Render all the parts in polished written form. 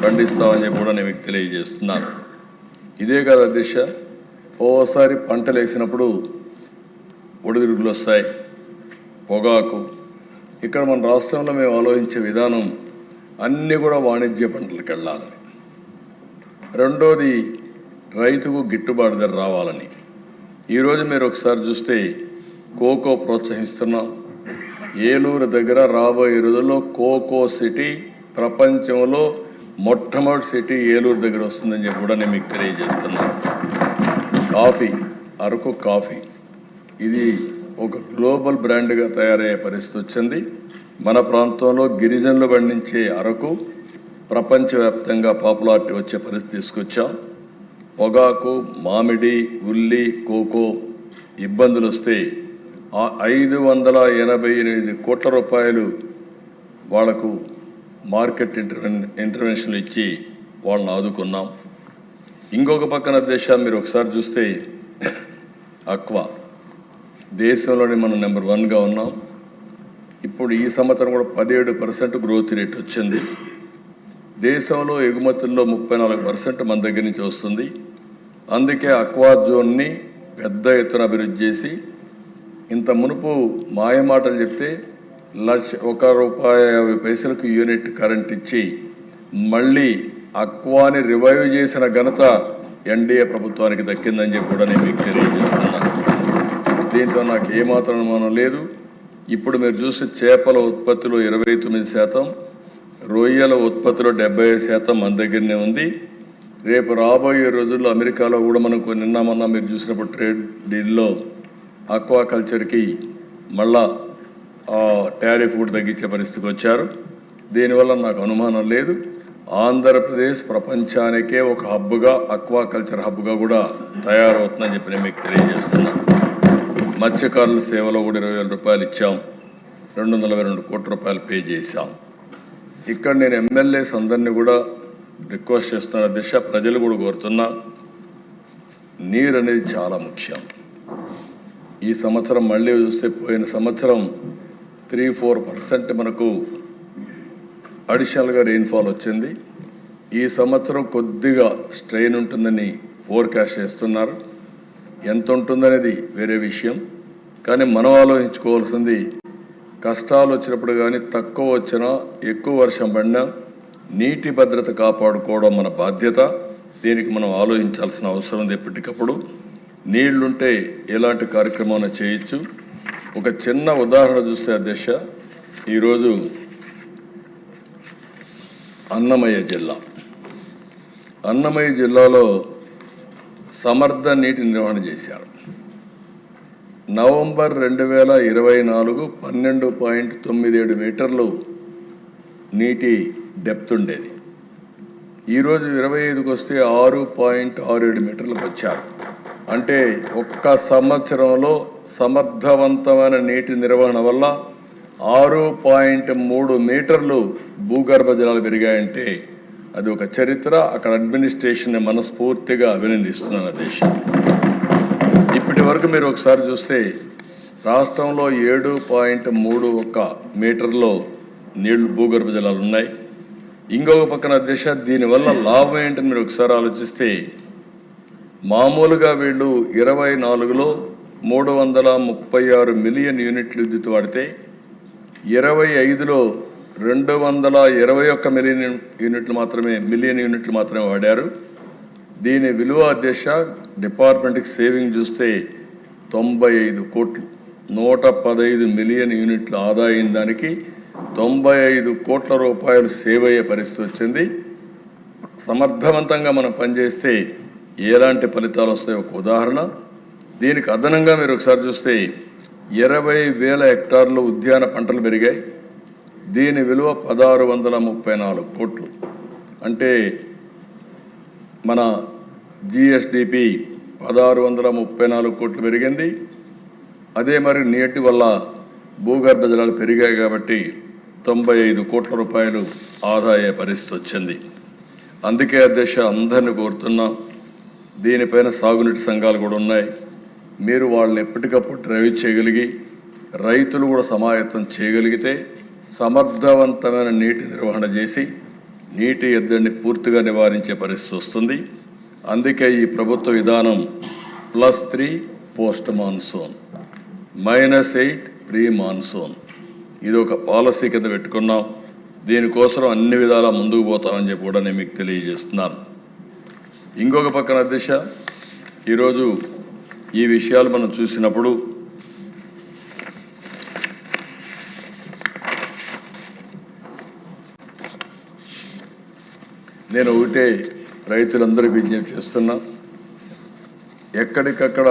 పండిస్తామని చెప్పి కూడా నేను మీకు తెలియజేస్తున్నాను. ఇదే కాదు అధ్యక్ష, ఓసారి పంటలు వేసినప్పుడు ఒడిదుడుకులు వస్తాయి, పొగాకు. ఇక్కడ మన రాష్ట్రంలో మేము ఆలోచించే విధానం అన్నీ కూడా వాణిజ్య పంటలకు వెళ్ళాలని, రెండోది రైతుకు గిట్టుబాటు ధర రావాలని. ఈరోజు మీరు ఒకసారి చూస్తే కోకో ప్రోత్సహిస్తున్నాం. ఏలూరు దగ్గర రాబోయే రోజుల్లో కోకో సిటీ ప్రపంచంలో మొట్టమొదటి సిటీ ఏలూరు దగ్గర వస్తుందని చెప్పి కూడా నేను మీకు తెలియజేస్తున్నాను. కాఫీ, అరకు కాఫీ ఇది ఒక గ్లోబల్ బ్రాండ్గా తయారయ్యే పరిస్థితి వచ్చింది. మన ప్రాంతంలో గిరిజనులు పండించే అరకు ప్రపంచవ్యాప్తంగా పాపులారిటీ వచ్చే పరిస్థితి తీసుకొచ్చాం. పొగాకు, మామిడి, ఉల్లి, కోకో ఇబ్బందులు వస్తే 588 కోట్ల రూపాయలు వాళ్లకు మార్కెట్ ఇంటర్వెన్షన్లు ఇచ్చి వాళ్ళని ఆదుకున్నాం. ఇంకొక పక్కన దేశం మీరు ఒకసారి చూస్తే అక్వా దేశంలోని మనం నెంబర్ 1గా ఉన్నాం. ఇప్పుడు ఈ సంవత్సరం కూడా 17% గ్రోత్ రేట్ వచ్చింది. దేశంలో ఎగుమతుల్లో 34% మన దగ్గర నుంచి వస్తుంది. అందుకే అక్వా జోన్ని పెద్ద ఎత్తున అభివృద్ధి చేసి, ఇంత మునుపు మాయమాటలు చెప్తే ₹1.50 యూనిట్ కరెంట్ ఇచ్చి మళ్ళీ అక్వాని రివైవ్ చేసిన ఘనత ఎన్డీఏ ప్రభుత్వానికి దక్కిందని చెప్పి కూడా నేను మీకు తెలియజేస్తున్నాను. దీంతో నాకు ఏమాత్రం అనుమానం లేదు. ఇప్పుడు మీరు చూసి చేపల ఉత్పత్తిలో 29%, రొయ్యల ఉత్పత్తిలో 75% మన దగ్గరనే ఉంది. రేపు రాబోయే రోజుల్లో అమెరికాలో కూడా మనకు నిన్న మొన్న మీరు చూసినప్పుడు ట్రేడ్ డీల్లో అక్వాకల్చర్కి మళ్ళా టారిఫ్ కూడా తగ్గించే పరిస్థితికి వచ్చారు. దీనివల్ల నాకు అనుమానం లేదు, ఆంధ్రప్రదేశ్ ప్రపంచానికే ఒక హబ్గా, అక్వాకల్చర్ హబ్గా కూడా తయారవుతుందని చెప్పి నేను మీకు తెలియజేస్తున్నాను. మత్స్యకారుల సేవలో కూడా 20,000 రూపాయలు ఇచ్చాం, 242 కోట్ల రూపాయలు పే చేశాం. ఇక్కడ నేను ఎమ్మెల్యేస్ అందరినీ కూడా రిక్వెస్ట్ చేస్తున్న దిశ, ప్రజలు కూడా కోరుతున్నా, నీరు అనేది చాలా ముఖ్యం. ఈ సంవత్సరం మళ్ళీ చూస్తే పోయిన సంవత్సరం 3-4% మనకు అడిషనల్గా రెయిన్ఫాల్ వచ్చింది. ఈ సంవత్సరం కొద్దిగా స్ట్రెయిన్ ఉంటుందని ఫోర్కాస్ట్ చేస్తున్నారు. ఎంత ఉంటుందనేది వేరే విషయం, కానీ మనం ఆలోచించుకోవాల్సింది కష్టాలు వచ్చినప్పుడు కానీ, తక్కువ వచ్చినా ఎక్కువ వర్షం పడినా నీటి భద్రత కాపాడుకోవడం మన బాధ్యత. దీనికి మనం ఆలోచించాల్సిన అవసరం ఉంది. ఎప్పటికప్పుడు నీళ్లుంటే ఎలాంటి కార్యక్రమాన్ని చేయొచ్చు. ఒక చిన్న ఉదాహరణ చూస్తే అధ్యక్ష, ఈరోజు అన్నమయ్య జిల్లాలో సమర్థ నీటి నిర్వహణ చేశారు. నవంబర్ 2024 12.97 మీటర్లు నీటి డెప్త్ ఉండేది. ఈరోజు 25కి వస్తే 6.67 మీటర్లకు వచ్చారు. అంటే ఒక్క సంవత్సరంలో సమర్థవంతమైన నీటి నిర్వహణ వల్ల 6.3 మీటర్లు భూగర్భ జలాలు పెరిగాయంటే అది ఒక చరిత్ర. అక్కడ అడ్మినిస్ట్రేషన్ మనస్ఫూర్తిగా అభినందిస్తున్నాను దేశం. ఇప్పటి వరకు మీరు ఒకసారి చూస్తే రాష్ట్రంలో 7.31 మీటర్లో నీళ్లు భూగర్భ జలాలు ఉన్నాయి. ఇంకొక పక్కన దేశ దీనివల్ల లాభం ఏంటని మీరు ఒకసారి ఆలోచిస్తే, మామూలుగా వీళ్ళు 24లో 336 మిలియన్ యూనిట్లు విద్యుత్ వాడితే 25లో 221 మిలియన్ యూనిట్లు మాత్రమే వాడారు. దీని విలువ దేశ డిపార్ట్మెంట్కి సేవింగ్ చూస్తే 95 కోట్లు, 115 మిలియన్ యూనిట్ల ఆదాయం, దానికి 95 కోట్ల రూపాయలు సేవ్ అయ్యే పరిస్థితి వచ్చింది. సమర్థవంతంగా మనం పనిచేస్తే ఎలాంటి ఫలితాలు వస్తాయో ఒక ఉదాహరణ. దీనికి అదనంగా మీరు ఒకసారి చూస్తే 20,000 హెక్టార్లు ఉద్యాన పంటలు పెరిగాయి. దీని విలువ 1,634 కోట్లు. అంటే మన జిఎస్డిపి 1,634 కోట్లు పెరిగింది. అదే మరి నీటి వల్ల భూగర్భ జలాలు పెరిగాయి కాబట్టి 95 కోట్ల రూపాయలు ఆదాయ పరిస్థితి వచ్చింది. అందుకే అధ్యక్ష అందరిని కోరుతున్నాం, దీనిపైన సాగునీటి సంఘాలు కూడా ఉన్నాయి. మీరు వాళ్ళని ఎప్పటికప్పుడు డ్రైవ్ చేయగలిగి, రైతులు కూడా సమాయత్తం చేయగలిగితే సమర్థవంతమైన నీటి నిర్వహణ చేసి నీటి ఎద్దడిని పూర్తిగా నివారించే పరిస్థితి వస్తుంది. అందుకే ఈ ప్రభుత్వ విధానం +3 పోస్ట్ మాన్సూన్, -8 ప్రీ మాన్సూన్, ఇది ఒక పాలసీ కింద పెట్టుకున్నాం. దీనికోసం అన్ని విధాలా ముందుకు పోతామని చెప్పి కూడా నేను మీకు తెలియజేస్తున్నాను. ఇంకొక పక్కన దిశ, ఈరోజు ఈ విషయాలు మనం చూసినప్పుడు నేను ఒకటే రైతులందరికీ విజ్ఞప్తి చేస్తున్నా, ఎక్కడికక్కడ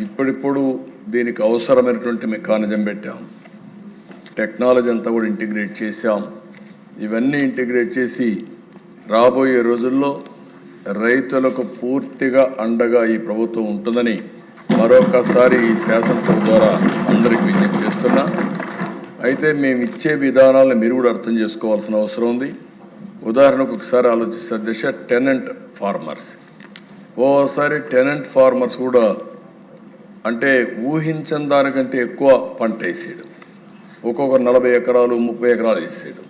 ఇప్పుడిప్పుడు దీనికి అవసరమైనటువంటి మెకానిజం పెట్టాం, టెక్నాలజీ అంతా కూడా ఇంటిగ్రేట్ చేశాం. ఇవన్నీ ఇంటిగ్రేట్ చేసి రాబోయే రోజుల్లో రైతులకు పూర్తిగా అండగా ఈ ప్రభుత్వం ఉంటుందని మరొకసారి ఈ శాసనసభ ద్వారా అందరికీ విజ్ఞప్తి చేస్తున్నా. అయితే మేము ఇచ్చే విధానాలను మీరు కూడా అర్థం చేసుకోవాల్సిన అవసరం ఉంది. ఉదాహరణకు ఒకసారి ఆలోచిస్తే దిశ, టెనెంట్ ఫార్మర్స్, ఓసారి టెనెంట్ ఫార్మర్స్ కూడా అంటే ఊహించని దానికంటే ఎక్కువ పంట వేసేయడం, ఒక్కొక్క 40 ఎకరాలు 30 ఎకరాలు వేసేయడం,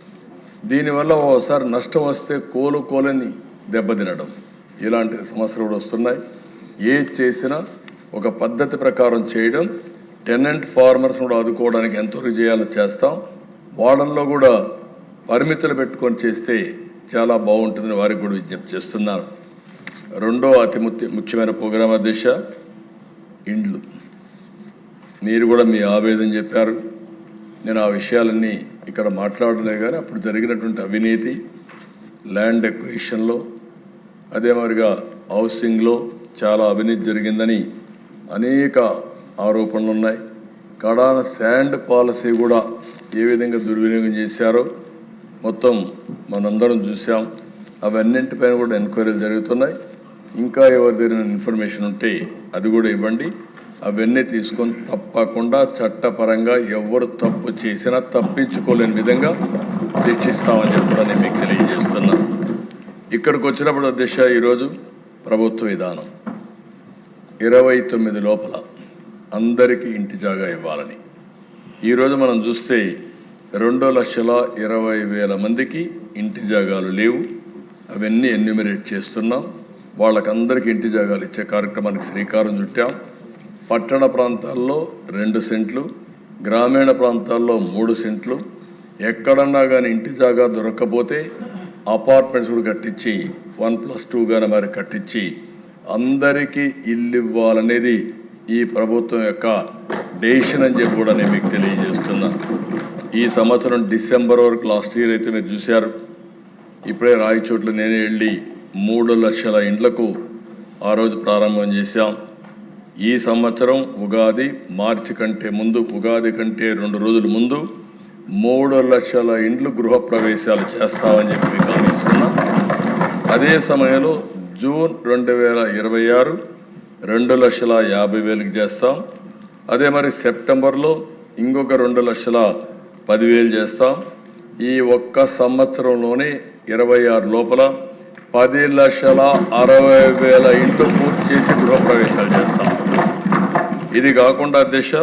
దీనివల్ల ఓసారి నష్టం వస్తే కోలుకోలేని దెబ్బతినడం, ఇలాంటి సమస్యలు కూడా వస్తున్నాయి. ఏది చేసినా ఒక పద్ధతి ప్రకారం చేయడం, టెనెంట్ ఫార్మర్స్ కూడా ఆదుకోవడానికి ఎంతవరకు చేయాలో చేస్తాం. వాళ్ళల్లో కూడా పరిమితులు పెట్టుకొని చేస్తే చాలా బాగుంటుందని వారికి కూడా విజ్ఞప్తి చేస్తున్నాను. రెండో అతి ముఖ్యమైన ప్రోగ్రాం దిశ, ఇండ్లు. మీరు కూడా మీ ఆవేదన చెప్పారు, నేను ఆ విషయాలన్నీ ఇక్కడ మాట్లాడలే. కానీ అప్పుడు జరిగినటువంటి అవినీతి, ల్యాండ్ ఎక్విజిషన్లో, అదే మరిగా హౌసింగ్లో చాలా అవినీతి జరిగిందని అనేక ఆరోపణలు ఉన్నాయి. కడాన శాండ్ పాలసీ కూడా ఏ విధంగా దుర్వినియోగం చేశారో మొత్తం మనందరం చూసాం. అవన్నింటిపైన కూడా ఎంక్వైరీలు జరుగుతున్నాయి. ఇంకా ఎవరి దగ్గర ఇన్ఫర్మేషన్ ఉంటే అది కూడా ఇవ్వండి. అవన్నీ తీసుకొని తప్పకుండా చట్టపరంగా ఎవరు తప్పు చేసినా తప్పించుకోలేని విధంగా శిక్షిస్తామని చెప్పి నేను మీకు తెలియజేస్తున్నా. ఇక్కడికి వచ్చినప్పుడు అధ్యక్ష, ఈరోజు ప్రభుత్వ విధానం 29 లోపల అందరికీ ఇంటి జాగా ఇవ్వాలని. ఈరోజు మనం చూస్తే 2,20,000 మందికి ఇంటి జాగాలు లేవు. అవన్నీ ఎన్యూమరేట్ చేస్తున్నాం. వాళ్ళకందరికీ ఇంటి జాగాలు ఇచ్చే కార్యక్రమానికి శ్రీకారం చుట్టాం. పట్టణ ప్రాంతాల్లో 2 సెంట్లు, గ్రామీణ ప్రాంతాల్లో 3 సెంట్లు, ఎక్కడన్నా కానీ ఇంటి జాగా దొరక్కపోతే అపార్ట్మెంట్స్ కూడా కట్టించి 1+2 గానే మరి కట్టించి అందరికీ ఇల్లు ఇవ్వాలనేది ఈ ప్రభుత్వం యొక్క డెసిషన్ అని చెప్పి కూడా నేను మీకు తెలియజేస్తున్నా. ఈ సంవత్సరం డిసెంబర్ వరకు, లాస్ట్ ఇయర్ అయితే మీరు చూశారు, ఇప్పుడే రాయచోట్ల నేనే వెళ్ళి 3 లక్షల ఇండ్లకు ఆ రోజు ప్రారంభం చేశాం. ఈ సంవత్సరం ఉగాది మార్చి కంటే ముందు, ఉగాది కంటే 2 రోజుల ముందు 3 లక్షల ఇండ్లు గృహప్రవేశాలు చేస్తామని చెప్పి మీకు అందిస్తున్నాం. అదే సమయంలో జూన్ 2026 2,50,000 చేస్తాం. అదే మరి సెప్టెంబర్లో ఇంకొక 2,10,000 చేస్తాం. ఈ ఒక్క సంవత్సరంలోనే 26 లోపల 10,60,000 ఇండ్లు పూర్తి చేసి గృహప్రవేశాలు చేస్తాం. ఇది కాకుండా అధ్యక్ష,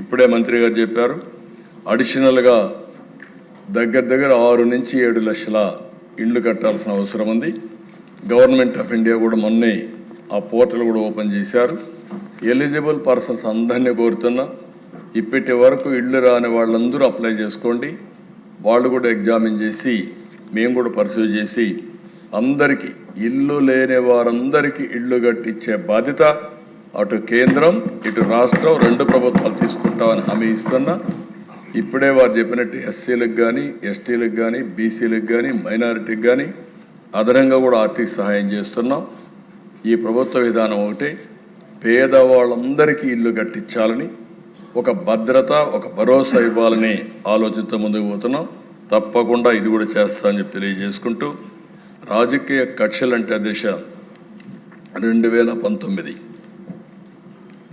ఇప్పుడే మంత్రి గారు చెప్పారు, అడిషనల్గా దగ్గర 6 నుంచి 7 లక్షల ఇండ్లు కట్టాల్సిన అవసరం ఉంది. గవర్నమెంట్ ఆఫ్ ఇండియా కూడా మొన్నే ఆ పోర్టల్ కూడా ఓపెన్ చేశారు. ఎలిజిబుల్ పర్సన్స్ అందరినీ కోరుతున్నా, ఇప్పటి వరకు ఇళ్ళు రాని వాళ్ళందరూ అప్లై చేసుకోండి. వాళ్ళు కూడా ఎగ్జామిన్ చేసి మేము కూడా పర్సూ చేసి అందరికీ, ఇల్లు లేని వారందరికీ ఇళ్ళు కట్టించే బాధ్యత అటు కేంద్రం ఇటు రాష్ట్రం 2 ప్రభుత్వాలు తీసుకుంటామని హామీ ఇస్తున్నా. ఇప్పుడే వారు చెప్పినట్టు ఎస్సీలకు కానీ, ఎస్టీలకు కానీ, బీసీలకు కానీ, మైనారిటీకి కానీ అదనంగా కూడా ఆర్థిక సహాయం చేస్తున్నాం. ఈ ప్రభుత్వ విధానం ఒకటే, పేదవాళ్ళందరికీ ఇల్లు కట్టించాలని, ఒక భద్రత, ఒక భరోసా ఇవ్వాలని ఆలోచనతో ముందుకు పోతున్నాం. తప్పకుండా ఇది కూడా చేస్తామని చెప్పి తెలియజేసుకుంటూ, రాజకీయ కక్షలంటే దిశ 2019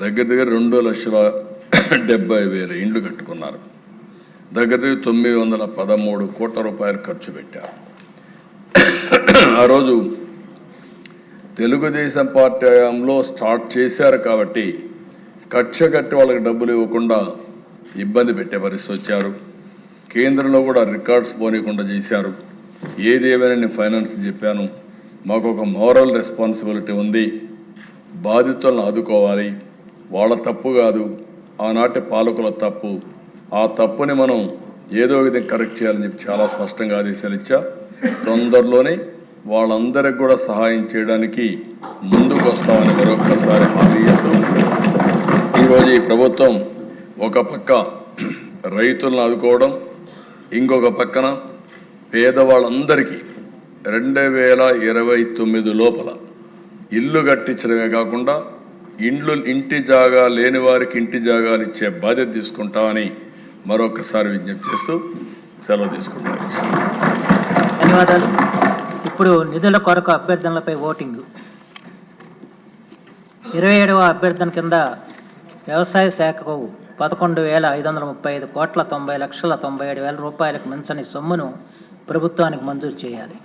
దగ్గర 2,70,000 ఇండ్లు కట్టుకున్నారు. దగ్గర 913 కోట్ల రూపాయలు ఖర్చు పెట్టారు. ఆ రోజు తెలుగుదేశం పార్టీ హయాంలో స్టార్ట్ చేశారు కాబట్టి కక్ష కట్టి వాళ్ళకి డబ్బులు ఇవ్వకుండా ఇబ్బంది పెట్టే పరిస్థితి వచ్చారు. కేంద్రంలో కూడా రికార్డ్స్ పోనీయకుండా చేశారు. ఏదేమైనా నేను ఫైనాన్స్ చెప్పాను, మాకు ఒక మోరల్ రెస్పాన్సిబిలిటీ ఉంది, బాధితులను ఆదుకోవాలి. వాళ్ళ తప్పు కాదు, ఆనాటి పాలకుల తప్పు. ఆ తప్పుని మనం ఏదో విధంగా కరెక్ట్ చేయాలని చెప్పి చాలా స్పష్టంగా ఆదేశాలు ఇచ్చా. తొందరలోనే వాళ్ళందరికి కూడా సహాయం చేయడానికి ముందుకు వస్తామని మరొక్కసారి హామీ ఇస్తూ, ఈరోజు ఈ ప్రభుత్వం ఒక పక్క రైతులను ఆదుకోవడం, ఇంకొక పక్కన పేదవాళ్ళందరికీ 2029 లోపల ఇల్లు కట్టించడమే కాకుండా ఇంటి జాగా లేని వారికి ఇంటి జాగాలు ఇచ్చే బాధ్యత తీసుకుంటామని మరొకసారి విజ్ఞప్తి చేస్తూ సెలవు తీసుకుంటాను. ధన్యవాదాలు. ఇప్పుడు నిధుల కొరకు అభ్యర్థనలపై ఓటింగ్. 27వ అభ్యర్థన కింద వ్యవసాయ శాఖకు 11,535,90,90,97,000 రూపాయలకు మించని సొమ్మును ప్రభుత్వానికి మంజూరు చేయాలి.